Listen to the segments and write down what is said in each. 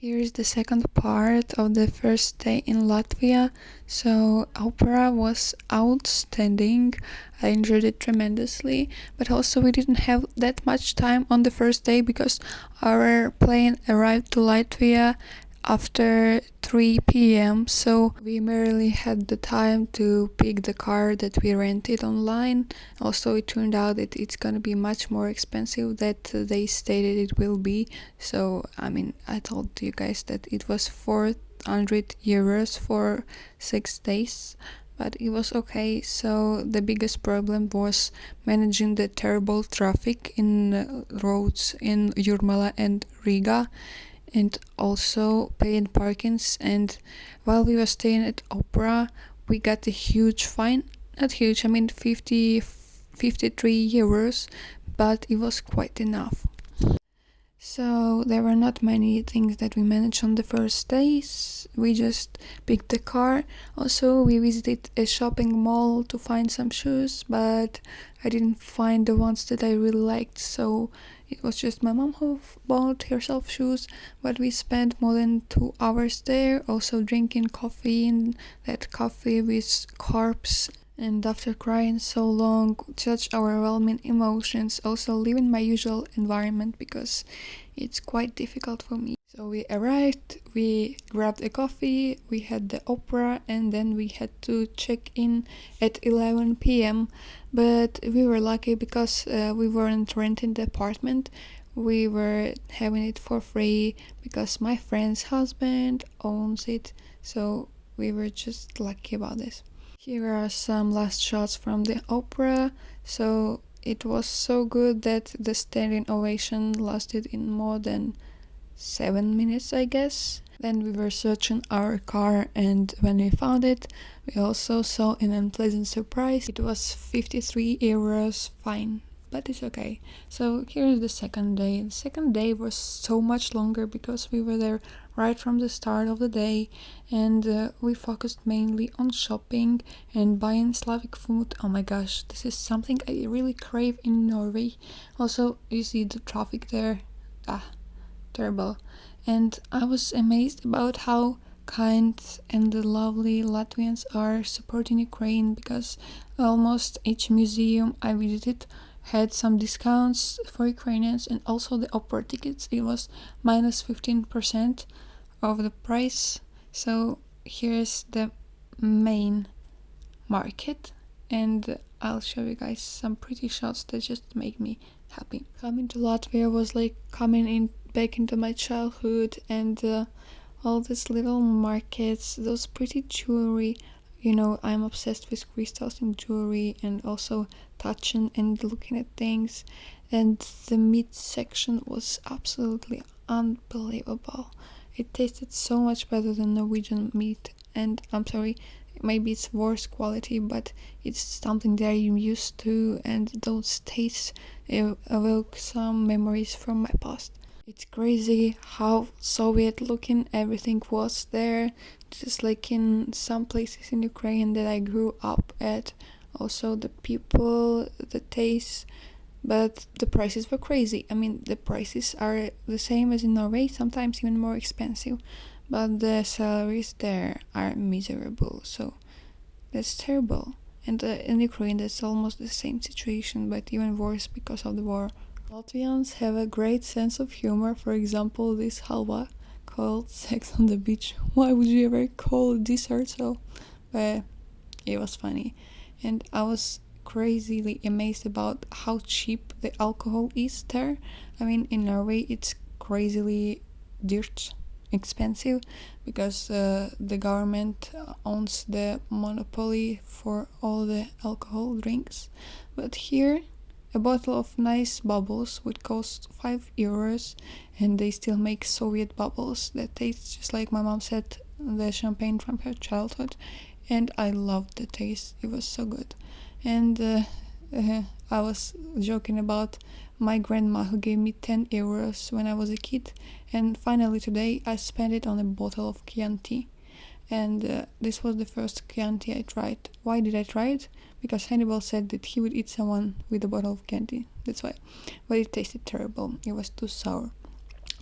Here is the second part of the first day in Latvia. So opera was outstanding. I enjoyed it tremendously, but also we didn't have that much time on the first day because our plane arrived to Latvia after 3 p.m. So we merely had the time to pick the car that we rented online. Also, it turned out that it's gonna be much more expensive than they stated it will be. So I told you guys that it was 400 euros for 6 days, but it was okay. So the biggest problem was managing the terrible traffic in roads in Jurmala and Riga, and also paying parkings. And while we were staying at opera, we got a huge fine. Not huge, 53 euros, but it was quite enough. So there were not many things that we managed on the first days. We just picked the car. Also, we visited a shopping mall to find some shoes, but I didn't find the ones that I really liked. So it was just my mom who bought herself shoes, but we spent more than 2 hours there, also drinking coffee in that cafe with carbs. And after crying so long, such overwhelming emotions, also leaving my usual environment because it's quite difficult for me. So we arrived, we grabbed a coffee, we had the opera, and then we had to check in at 11 p.m. But we were lucky because we weren't renting the apartment. We were having it for free because my friend's husband owns it. So we were just lucky about this. Here are some last shots from the opera. So it was so good that the standing ovation lasted in more than 7 minutes, I guess. Then we were searching our car, and when we found it, we also saw an unpleasant surprise. It was 53 euros fine, but it's okay. So here's the second day. The second day was so much longer because we were there right from the start of the day, and we focused mainly on shopping and buying Slavic food. Oh my gosh, this is something I really crave in Norway. Also, you see the traffic there. Terrible. And I was amazed about how kind and the lovely Latvians are supporting Ukraine, because almost each museum I visited had some discounts for Ukrainians, and also the opera tickets, it was minus 15% of the price. So here's the main market, and I'll show you guys some pretty shots that just make me happy. Coming to Latvia was like coming back into my childhood, and all these little markets, those pretty jewelry. I'm obsessed with crystals in jewelry, and also touching and looking at things. And the meat section was absolutely unbelievable. It tasted so much better than Norwegian meat, and I'm sorry, maybe it's worse quality, but it's something that I'm used to, and those tastes evoke some memories from my past. It's crazy how Soviet looking everything was there, just like in some places in Ukraine that I grew up at. Also the people, the taste, but the prices were crazy. The prices are the same as in Norway, sometimes even more expensive, but the salaries there are miserable, so that's terrible. And in Ukraine that's almost the same situation, but even worse because of the war. Latvians have a great sense of humor. For example, this halva called Sex on the Beach. Why would you ever call it dessert so? But it was funny. And I was crazily amazed about how cheap the alcohol is there. In Norway it's crazily dirt expensive because the government owns the monopoly for all the alcohol drinks. But here a bottle of nice bubbles would cost 5 euros, and they still make Soviet bubbles that taste just like my mom said, the champagne from her childhood, and I loved the taste. It was so good. And I was joking about my grandma who gave me 10 euros when I was a kid, and finally today I spent it on a bottle of Chianti. And this was the first Chianti I tried. Why did I try it? Because Hannibal said that he would eat someone with a bottle of Chianti. That's why. But it tasted terrible. It was too sour.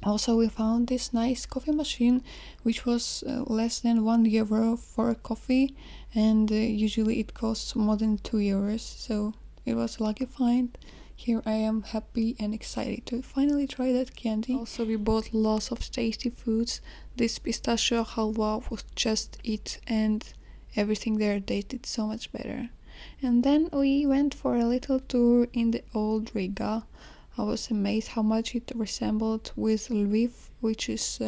Also, we found this nice coffee machine, which was less than €1 for a coffee, and usually it costs more than €2. So it was a lucky find. Here I am happy and excited to finally try that candy. Also, we bought lots of tasty foods. This pistachio halwa was just it, and everything there tasted so much better. And then we went for a little tour in the old Riga. I was amazed how much it resembled with Lviv, which is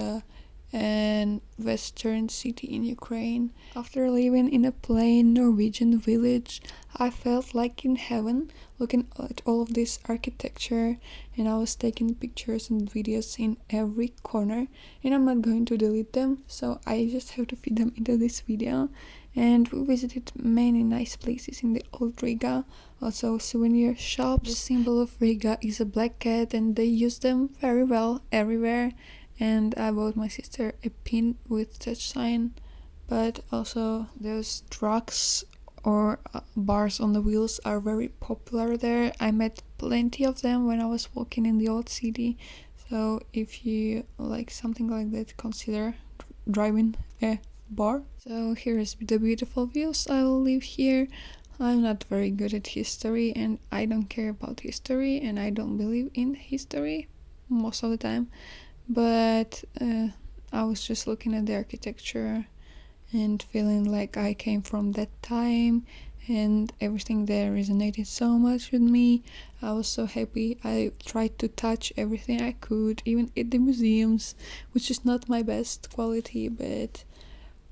an western city in Ukraine. After living in a plain Norwegian village, I felt like in heaven, looking at all of this architecture, and I was taking pictures and videos in every corner, and I'm not going to delete them, so I just have to fit them into this video. And we visited many nice places in the old Riga, also souvenir shops. The symbol of Riga is a black cat, and they use them very well everywhere. And I bought my sister a pin with such sign, but also those trucks or bars on the wheels are very popular there. I met plenty of them when I was walking in the old city, so if you like something like that, consider driving a bar. So here's the beautiful views. I will live here. I'm not very good at history, and I don't care about history, and I don't believe in history most of the time, but I was just looking at the architecture and feeling like I came from that time, and everything there resonated so much with me. I was so happy. I tried to touch everything I could, even at the museums, which is not my best quality, but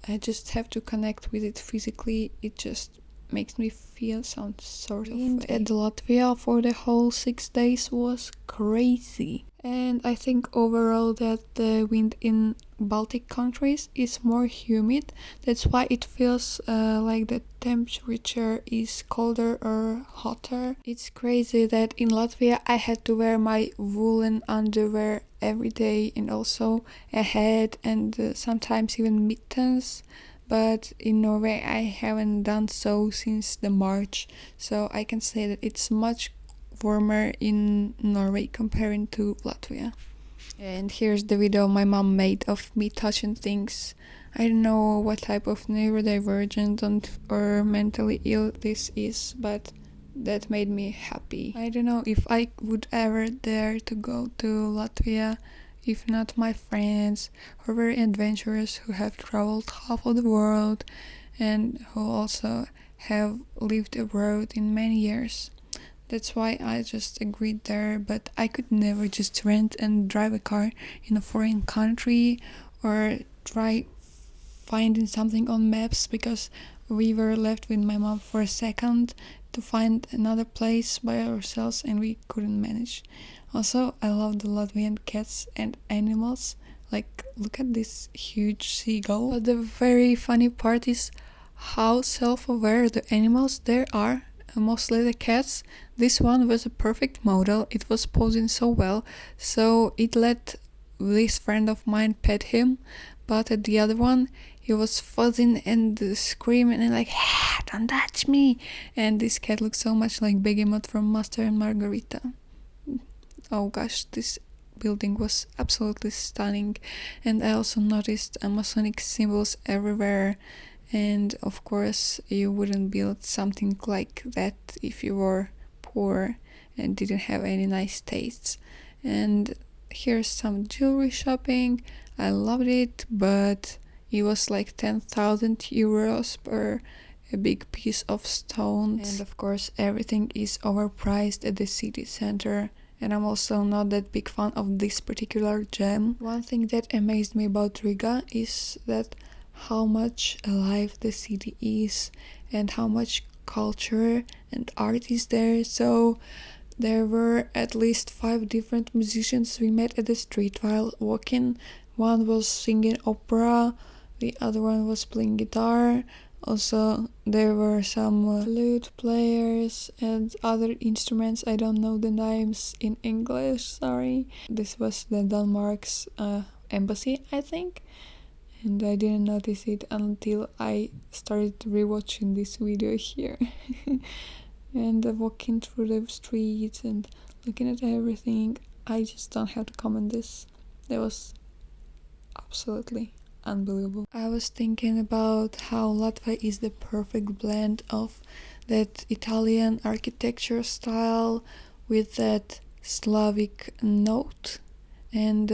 I just have to connect with it physically. It just makes me feel some sort of way. At Latvia for the whole 6 days was crazy. And I think overall that the wind in Baltic countries is more humid. That's why it feels like the temperature is colder or hotter. It's crazy that in Latvia I had to wear my woolen underwear every day, and also a hat and sometimes even mittens. But in Norway I haven't done so since the March, so I can say that it's much warmer in Norway comparing to Latvia. And here's the video my mom made of me touching things. I don't know what type of neurodivergent or mentally ill this is, but that made me happy. I don't know if I would ever dare to go to Latvia if not my friends who are very adventurous, who have traveled half of the world and who also have lived abroad in many years. That's why I just agreed there, but I could never just rent and drive a car in a foreign country or try finding something on maps, because we were left with my mom for a second to find another place by ourselves and we couldn't manage. Also, I love the Latvian cats and animals. Like, look at this huge seagull. But the very funny part is how self-aware the animals there are. Mostly the cats. This one was a perfect model. It was posing so well, so it let this friend of mine pet him, but at the other one he was fuzzing and screaming and like, ah, don't touch me. And this cat looks so much like Behemoth from Master and Margarita. Oh gosh, this building was absolutely stunning. And I also noticed Masonic symbols everywhere. And of course, you wouldn't build something like that if you were poor and didn't have any nice tastes. And here's some jewelry shopping. I loved it, but it was like 10,000 euros per a big piece of stones. And of course, everything is overpriced at the city center. And I'm also not that big fan of this particular gem. One thing that amazed me about Riga is that how much alive the city is and how much culture and art is there. So there were at least 5 different musicians we met at the street while walking. One was singing opera, the other one was playing guitar. Also, there were some flute players and other instruments. I don't know the names in English, sorry. This was the Denmark's embassy, I think. And I didn't notice it until I started rewatching this video here. And walking through the streets and looking at everything, I just don't have to comment this. That was absolutely unbelievable. I was thinking about how Latvia is the perfect blend of that Italian architecture style with that Slavic note and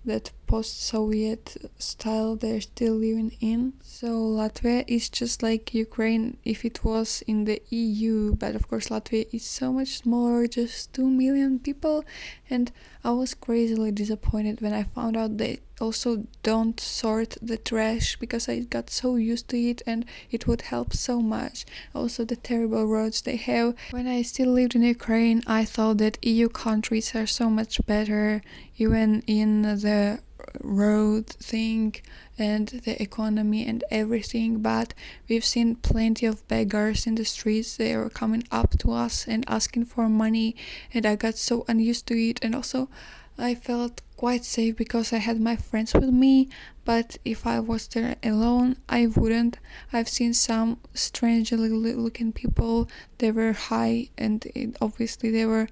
that post-Soviet style they're still living in. So Latvia is just like Ukraine if it was in the EU, but of course Latvia is so much smaller, just 2 million people, and I was crazily disappointed when I found out they also don't sort the trash because I got so used to it and it would help so much. Also the terrible roads they have. When I still lived in Ukraine, I thought that EU countries are so much better, even in the road thing and the economy and everything, but we've seen plenty of beggars in the streets. They are coming up to us and asking for money, and I got so unused to it. And also I felt quite safe because I had my friends with me, but if I was there alone, I wouldn't. I've seen some strangely looking people. They were high and obviously they were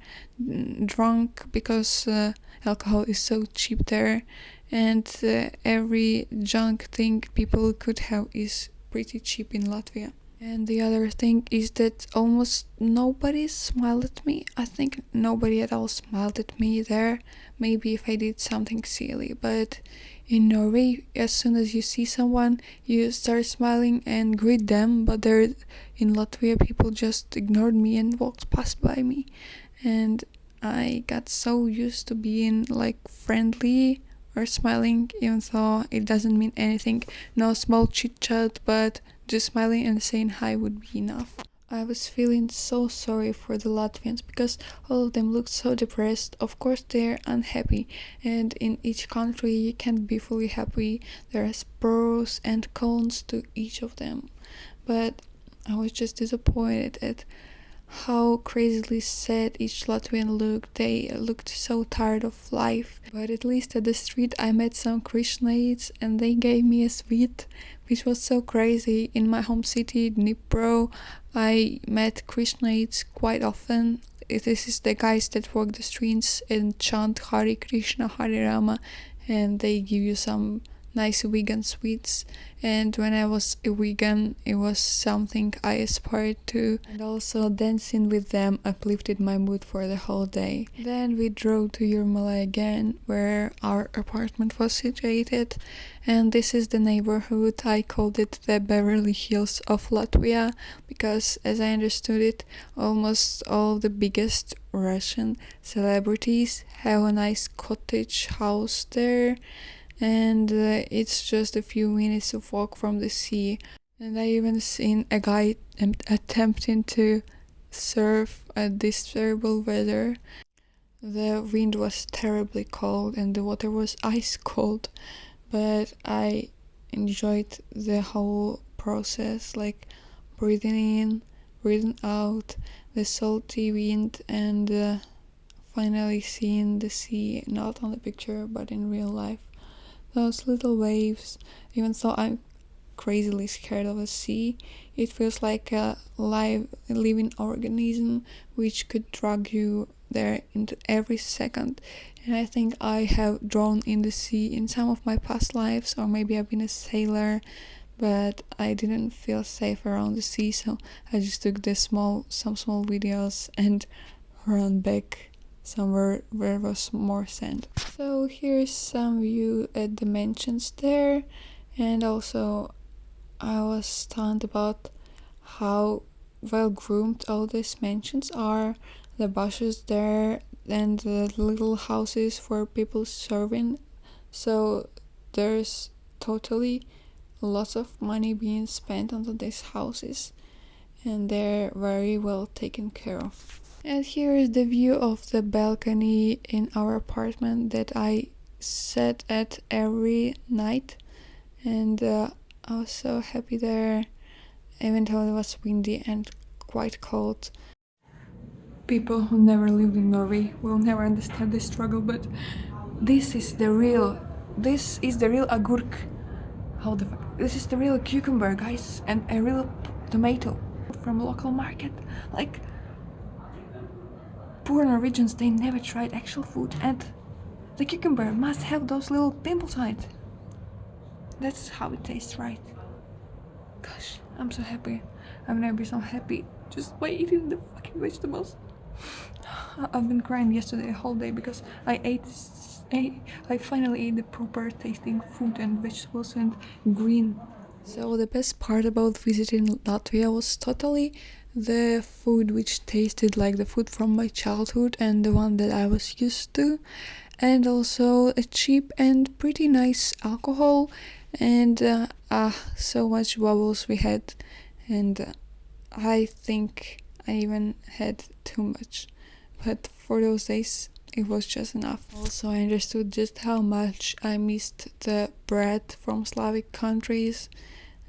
drunk because alcohol is so cheap there, and every junk thing people could have is pretty cheap in Latvia. And the other thing is that almost nobody smiled at me. I think nobody at all smiled at me there. Maybe if I did something silly, but in Norway, as soon as you see someone, you start smiling and greet them. But there, in Latvia, people just ignored me and walked past by me. And I got so used to being like friendly or smiling, even though it doesn't mean anything. No small chit chat, but just smiling and saying hi would be enough. I was feeling so sorry for the Latvians because all of them looked so depressed. Of course, they're unhappy, and in each country you can't be fully happy. There's pros and cons to each of them. But I was just disappointed at how crazily sad each Latvian looked. They looked so tired of life. But at least at the street I met some Krishnaites and they gave me a sweet, which was so crazy. In my home city, Dnipro, I met Krishnaites quite often. This is the guys that walk the streets and chant Hare Krishna, Hare Rama, and they give you some nice vegan sweets. And when I was a vegan, it was something I aspired to, and also dancing with them uplifted my mood for the whole day. Then we drove to Jurmala again, where our apartment was situated, and this is the neighborhood. I called it the Beverly Hills of Latvia because, as I understood it, almost all the biggest Russian celebrities have a nice cottage house there, and it's just a few minutes of walk from the sea. And I even seen a guy attempting to surf at this terrible weather. The wind was terribly cold and the water was ice cold, but I enjoyed the whole process, like breathing in, breathing out, the salty wind, and finally seeing the sea, not on the picture but in real life. Those little waves, even though I'm crazily scared of the sea, it feels like a live living organism which could drag you there into every second. And I think I have drowned in the sea in some of my past lives, or maybe I've been a sailor, but I didn't feel safe around the sea, so I just took some small videos and ran back somewhere where was more sand. So here's some view at the mansions there, and also I was stunned about how well groomed all these mansions are, the bushes there and the little houses for people serving. So there's totally lots of money being spent on these houses, and they're very well taken care of. And here is the view of the balcony in our apartment that I sat at every night, and I was so happy there, even though it was windy and quite cold. People who never lived in Norway will never understand this struggle, but this is the real agurk. How the fuck? This is the real cucumber, guys, and a real tomato from local market. Like, poor Norwegians, they never tried actual food, and The cucumber must have those little pimples on it. That's how it tastes, right? Gosh, I'm so happy. I've never been so happy just by eating the fucking vegetables. I've been crying yesterday a whole day because I finally ate the proper tasting food and vegetables and green. So the best part about visiting Latvia was totally the food, which tasted like the food from my childhood and the one that I was used to, and also a cheap and pretty nice alcohol, and so much bubbles we had, and I think I even had too much, but for those days it was just enough. Also, I understood just how much I missed the bread from Slavic countries,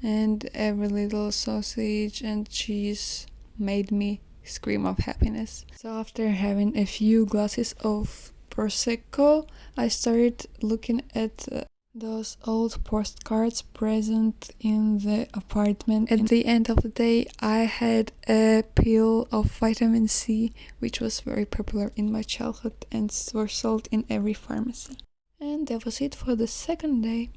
and every little sausage and cheese made me scream of happiness. So after having a few glasses of Prosecco, I started looking at those old postcards present in the apartment. At the end of the day, I had a pill of vitamin C, which was very popular in my childhood and were sold in every pharmacy. And that was it for the second day.